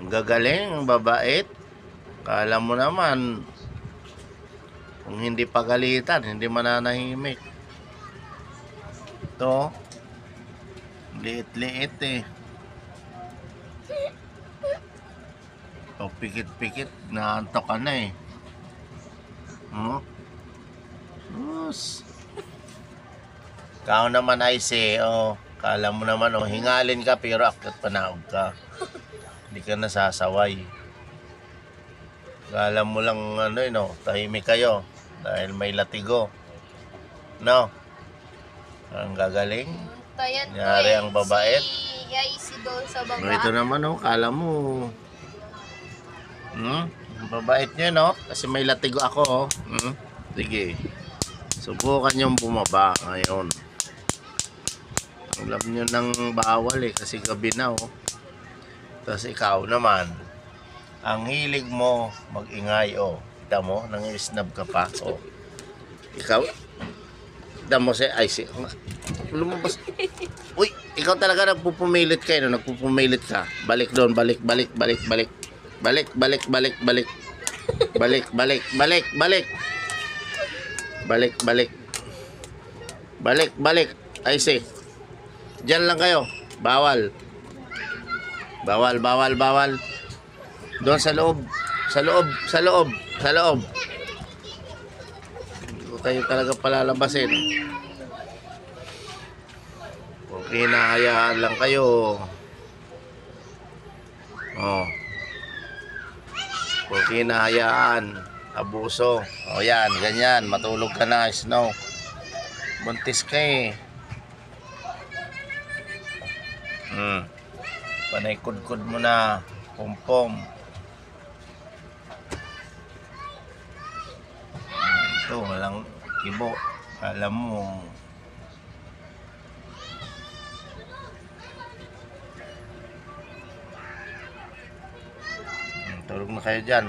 Ang gagaling, ang babait. Kala mo naman, kung hindi pagalitan, hindi mananahimik. Ito, liit-liit eh. O, pikit-pikit, naantok ka na eh. Sus. Ikaw naman ay kala mo naman hingalin ka pero akyat panahog ka. Hindi ka nasasaway. Kala mo lang tahimik kayo dahil may latigo. No? Ang gagaling. Tayan ko Nyari ang babait. Si Yaisi doon sa baba. Ito naman kala mo. Ang babait nyo no? Kasi may latigo ako Sige. Subukan yung bumaba ngayon. Alam nyo nang bawal kasi gabi na Tapos ikaw naman, ang hilig mo mag-ingay Kita mo, nang-snub ka pa Ikaw, kita mo lumabas. Uy, ikaw talaga nagpupumilit kayo nagpupumilit ka. Balik doon, balik. Balik. Balik. Diyan lang kayo. Bawal. Doon sa loob. Hindi ko kayo talaga palalabasin. Kung hinahayaan lang kayo. Kung hinahayaan, abuso. Yan, ganyan. Matulog ka na, Snow. Buntis ka eh. Panay kudkod mo na, pompom. Ito, walang kibo. Alam mo. Tulog na kayo dyan.